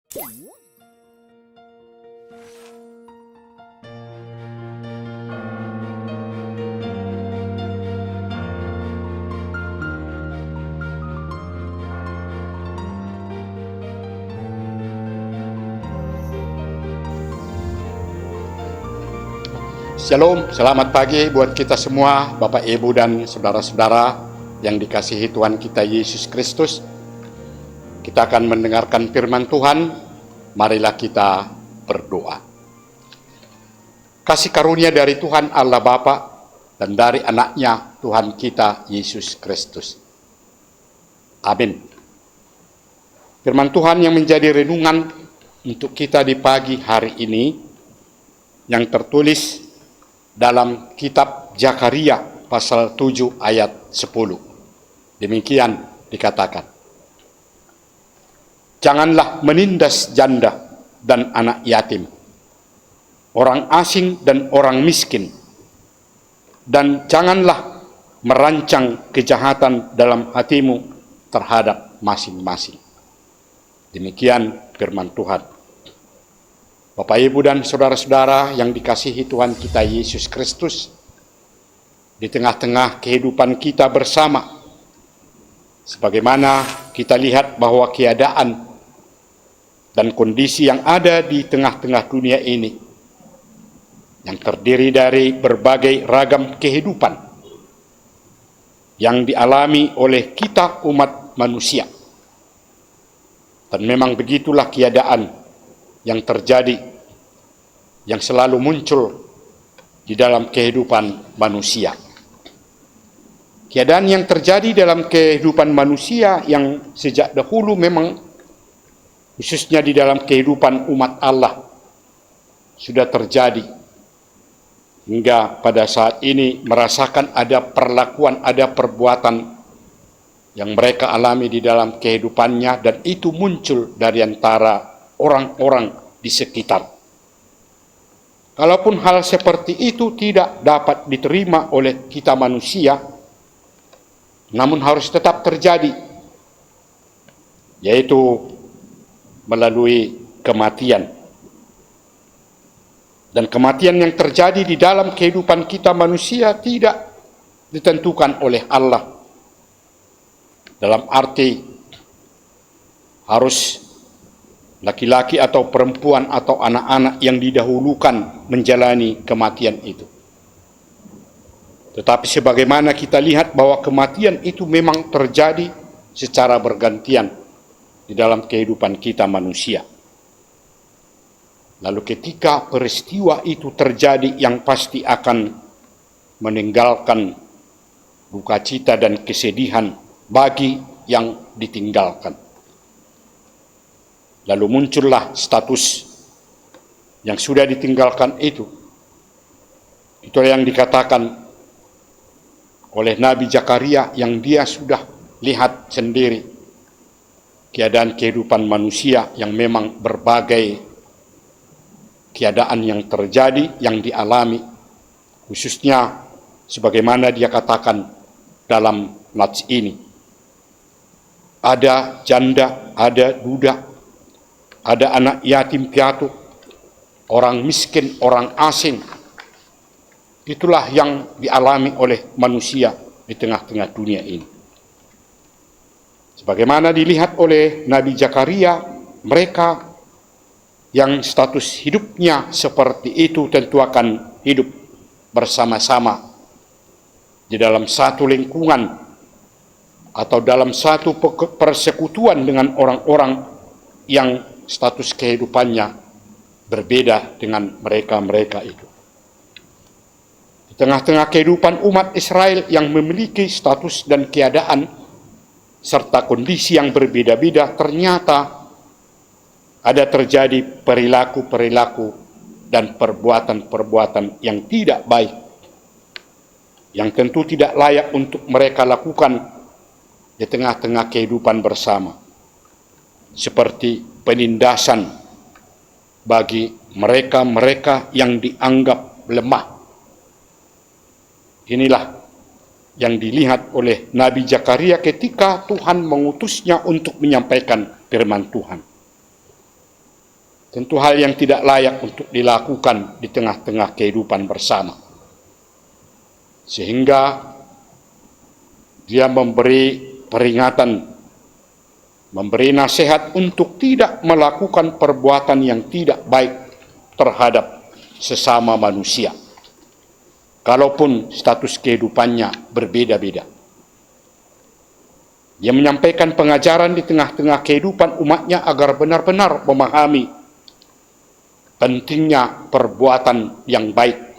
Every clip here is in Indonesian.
Shalom, selamat pagi buat kita semua, Bapak, Ibu, dan saudara-saudara yang dikasihi Tuhan kita Yesus Kristus. Kita akan mendengarkan firman Tuhan, marilah kita berdoa. Kasih karunia dari Tuhan Allah Bapa dan dari anaknya Tuhan kita Yesus Kristus. Amin. Firman Tuhan yang menjadi renungan untuk kita di pagi hari ini, yang tertulis dalam kitab Zakaria pasal 7 ayat 10. Demikian dikatakan, janganlah menindas janda dan anak yatim, orang asing dan orang miskin, dan janganlah merancang kejahatan dalam hatimu terhadap masing-masing. Demikian firman Tuhan. Bapak, Ibu, dan saudara-saudara yang dikasihi Tuhan kita Yesus Kristus, di tengah-tengah kehidupan kita bersama, sebagaimana kita lihat bahwa keadaan dan kondisi yang ada di tengah-tengah dunia ini, yang terdiri dari berbagai ragam kehidupan yang dialami oleh kita umat manusia. Dan memang begitulah keadaan yang terjadi, yang selalu muncul di dalam kehidupan manusia. Keadaan yang terjadi dalam kehidupan manusia yang sejak dahulu memang, khususnya di dalam kehidupan umat Allah, sudah terjadi. Hingga pada saat ini merasakan ada perlakuan, ada perbuatan yang mereka alami di dalam kehidupannya, dan itu muncul dari antara orang-orang di sekitar. Kalaupun hal seperti itu tidak dapat diterima oleh kita manusia, namun harus tetap terjadi, yaitu melalui kematian. Dan kematian yang terjadi di dalam kehidupan kita manusia tidak ditentukan oleh Allah, dalam arti harus laki-laki atau perempuan atau anak-anak yang didahulukan menjalani kematian itu. Tetapi sebagaimana kita lihat bahwa kematian itu memang terjadi secara bergantian di dalam kehidupan kita manusia. Lalu ketika peristiwa itu terjadi, yang pasti akan meninggalkan duka cita dan kesedihan bagi yang ditinggalkan. Lalu muncullah status yang sudah ditinggalkan itu. Itu yang dikatakan oleh Nabi Zakaria, yang dia sudah lihat sendiri keadaan kehidupan manusia yang memang berbagai keadaan yang terjadi, yang dialami, khususnya sebagaimana dia katakan dalam nats ini. Ada janda, ada duda, ada anak yatim piatu, orang miskin, orang asing. Itulah yang dialami oleh manusia di tengah-tengah dunia ini. Sebagaimana dilihat oleh Nabi Zakaria, mereka yang status hidupnya seperti itu tentu akan hidup bersama-sama di dalam satu lingkungan atau dalam satu persekutuan dengan orang-orang yang status kehidupannya berbeda dengan mereka-mereka itu. Di tengah-tengah kehidupan umat Israel yang memiliki status dan keadaan serta kondisi yang berbeda-beda, ternyata ada terjadi perilaku-perilaku dan perbuatan-perbuatan yang tidak baik, yang tentu tidak layak untuk mereka lakukan di tengah-tengah kehidupan bersama, seperti penindasan bagi mereka-mereka yang dianggap lemah. Inilah yang dilihat oleh Nabi Zakaria ketika Tuhan mengutusnya untuk menyampaikan firman Tuhan. tentu hal yang tidak layak untuk dilakukan di tengah-tengah kehidupan bersama. Sehingga dia memberi peringatan, memberi nasihat untuk tidak melakukan perbuatan yang tidak baik terhadap sesama manusia, kalaupun status kehidupannya berbeda-beda. Dia menyampaikan pengajaran di tengah-tengah kehidupan umatnya agar benar-benar memahami pentingnya perbuatan yang baik,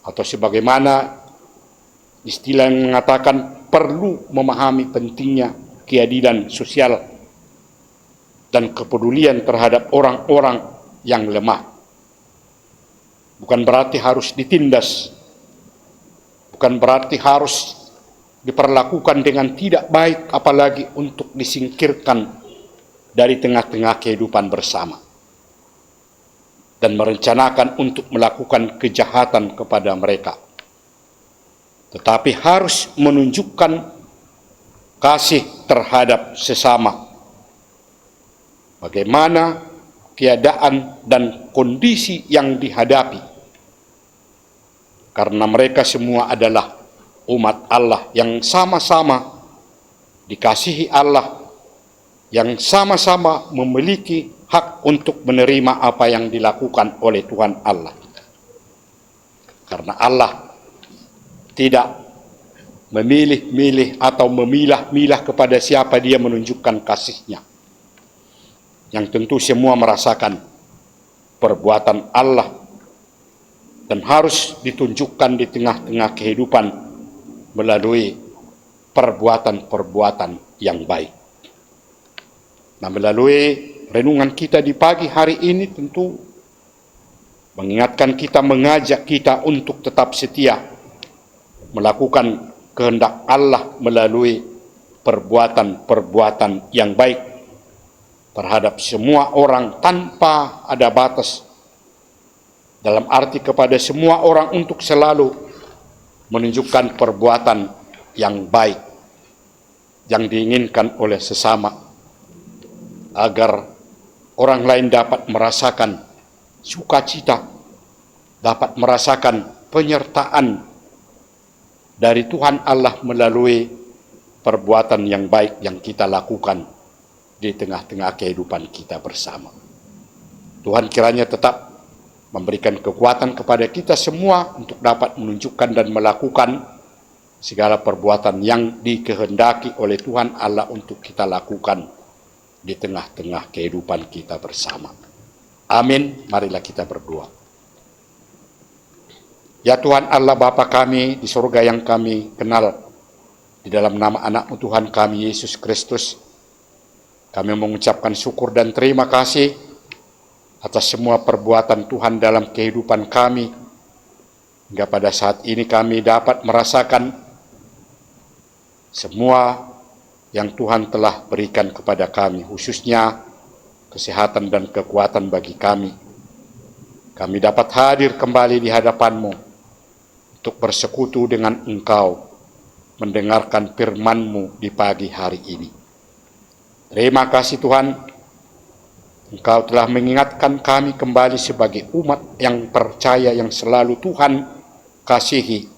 atau sebagaimana istilah yang mengatakan perlu memahami pentingnya keadilan sosial dan kepedulian terhadap orang-orang yang lemah. Bukan berarti harus ditindas, bukan berarti harus diperlakukan dengan tidak baik, apalagi untuk disingkirkan dari tengah-tengah kehidupan bersama dan merencanakan untuk melakukan kejahatan kepada mereka. Tetapi harus menunjukkan kasih terhadap sesama. Bagaimana keadaan dan kondisi yang dihadapi, karena mereka semua adalah umat Allah yang sama-sama dikasihi Allah, yang sama-sama memiliki hak untuk menerima apa yang dilakukan oleh Tuhan Allah. Karena Allah tidak memilih-milih atau memilah-milah kepada siapa dia menunjukkan kasih-Nya. Yang tentu semua merasakan perbuatan Allah dan harus ditunjukkan di tengah-tengah kehidupan melalui perbuatan-perbuatan yang baik. Nah, melalui renungan kita di pagi hari ini tentu mengingatkan kita, mengajak kita untuk tetap setia melakukan kehendak Allah melalui perbuatan-perbuatan yang baik terhadap semua orang tanpa ada batas, dalam arti kepada semua orang untuk selalu menunjukkan perbuatan yang baik yang diinginkan oleh sesama, agar orang lain dapat merasakan sukacita, dapat merasakan penyertaan dari Tuhan Allah melalui perbuatan yang baik yang kita lakukan di tengah-tengah kehidupan kita bersama. Tuhan kiranya tetap memberikan kekuatan kepada kita semua untuk dapat menunjukkan dan melakukan segala perbuatan yang dikehendaki oleh Tuhan Allah untuk kita lakukan di tengah-tengah kehidupan kita bersama. Amin. Marilah kita berdoa. Ya Tuhan Allah Bapa kami di surga yang kami kenal, di dalam nama anak-Mu Tuhan kami Yesus Kristus, kami mengucapkan syukur dan terima kasih atas semua perbuatan Tuhan dalam kehidupan kami, hingga pada saat ini kami dapat merasakan semua yang Tuhan telah berikan kepada kami, khususnya kesehatan dan kekuatan bagi kami. Kami dapat hadir kembali di hadapan-Mu untuk bersekutu dengan Engkau, mendengarkan firman-Mu di pagi hari ini. Terima kasih Tuhan, Engkau telah mengingatkan kami kembali sebagai umat yang percaya, yang selalu Tuhan kasihi,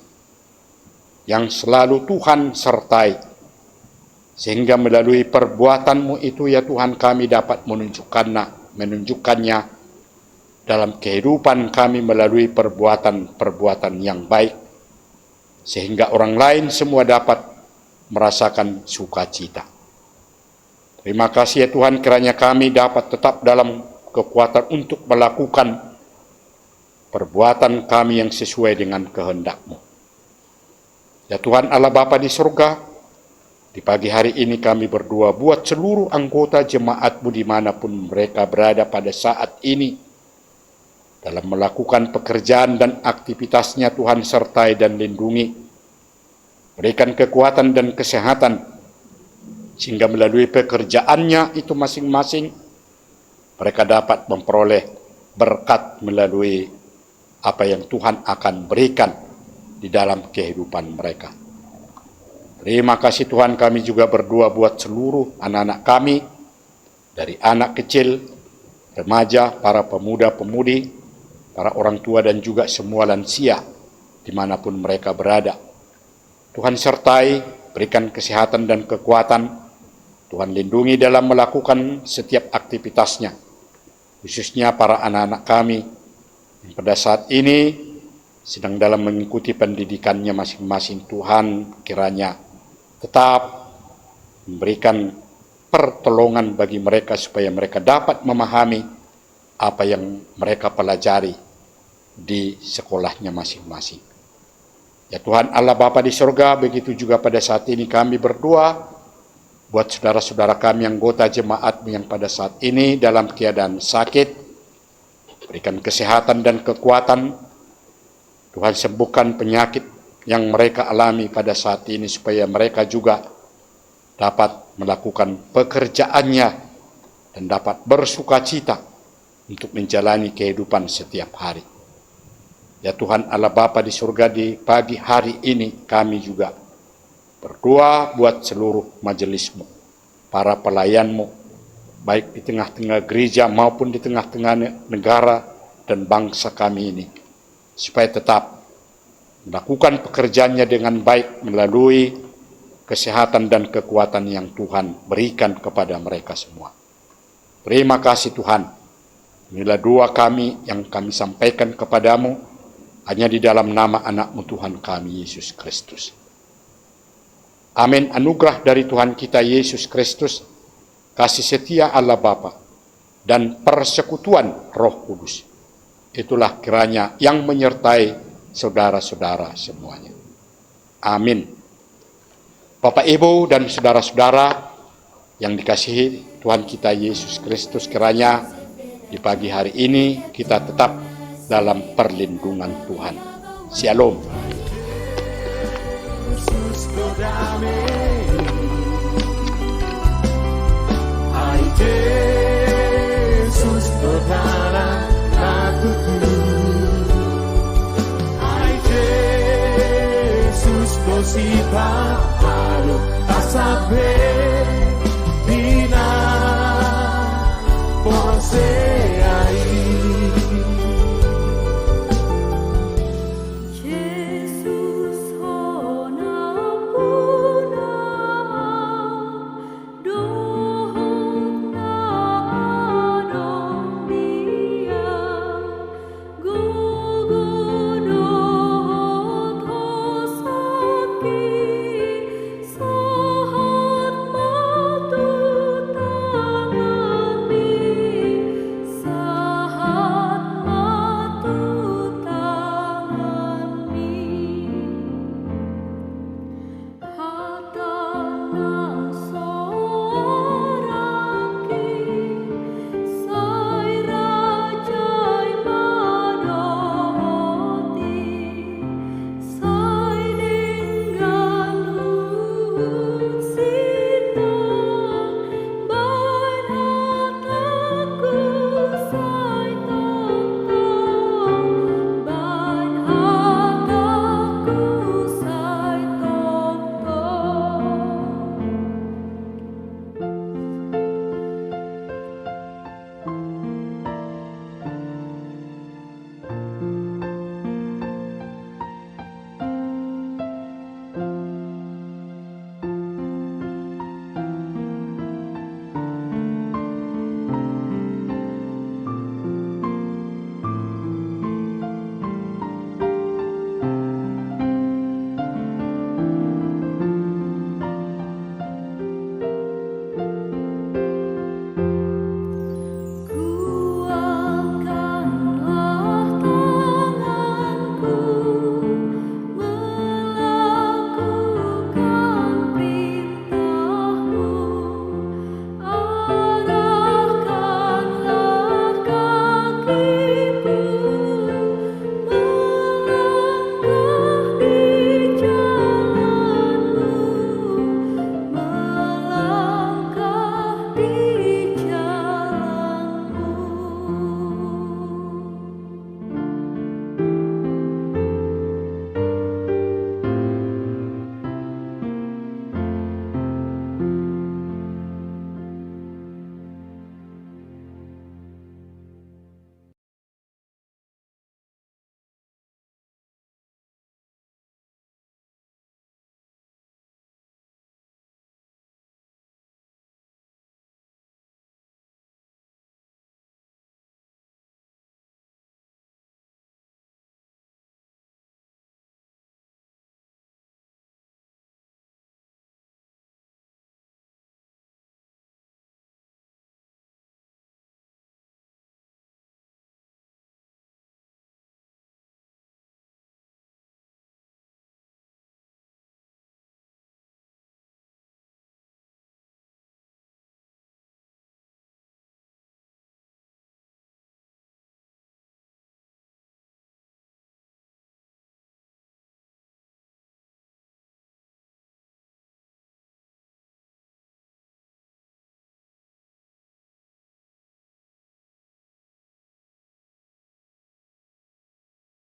yang selalu Tuhan sertai, sehingga melalui perbuatan-Mu itu ya Tuhan kami dapat menunjukkannya dalam kehidupan kami melalui perbuatan-perbuatan yang baik, sehingga orang lain semua dapat merasakan sukacita. Terima kasih ya Tuhan, kiranya kami dapat tetap dalam kekuatan untuk melakukan perbuatan kami yang sesuai dengan kehendak-Mu. Ya Tuhan Allah Bapa di surga, di pagi hari ini kami berdoa buat seluruh anggota jemaat-Mu dimanapun mereka berada pada saat ini, dalam melakukan pekerjaan dan aktivitasnya Tuhan sertai dan lindungi, berikan kekuatan dan kesehatan, sehingga melalui pekerjaannya itu masing-masing mereka dapat memperoleh berkat melalui apa yang Tuhan akan berikan di dalam kehidupan mereka. Terima kasih Tuhan, kami juga berdoa buat seluruh anak-anak kami, dari anak kecil remaja, para pemuda-pemudi, para orang tua dan juga semua lansia dimanapun mereka berada. Tuhan sertai, berikan kesehatan dan kekuatan. Tuhan lindungi dalam melakukan setiap aktivitasnya, khususnya para anak-anak kami yang pada saat ini sedang dalam mengikuti pendidikannya masing-masing. Tuhan kiranya tetap memberikan pertolongan bagi mereka supaya mereka dapat memahami apa yang mereka pelajari di sekolahnya masing-masing. Ya Tuhan Allah Bapa di surga, begitu juga pada saat ini kami berdoa buat saudara-saudara kami anggota jemaat yang pada saat ini dalam keadaan sakit. Berikan kesehatan dan kekuatan. Tuhan sembuhkan penyakit yang mereka alami pada saat ini supaya mereka juga dapat melakukan pekerjaannya dan dapat bersukacita untuk menjalani kehidupan setiap hari. Ya Tuhan Allah Bapa di surga, di pagi hari ini kami juga berdoa buat seluruh majelis-Mu, para pelayan-Mu, baik di tengah-tengah gereja maupun di tengah-tengah negara dan bangsa kami ini, supaya tetap melakukan pekerjaannya dengan baik melalui kesehatan dan kekuatan yang Tuhan berikan kepada mereka semua. Terima kasih Tuhan. Inilah doa kami yang kami sampaikan kepadamu hanya di dalam nama anak-Mu Tuhan kami, Yesus Kristus. Amin. Anugerah dari Tuhan kita Yesus Kristus, kasih setia Allah Bapa, dan persekutuan Roh Kudus, itulah kiranya yang menyertai saudara-saudara semuanya. Amin. Bapak, Ibu, dan saudara-saudara yang dikasihi Tuhan kita Yesus Kristus, kiranya di pagi hari ini kita tetap dalam perlindungan Tuhan. Shalom. Yesus berharap akuku, Yesus bersifat haru tak sampai bina.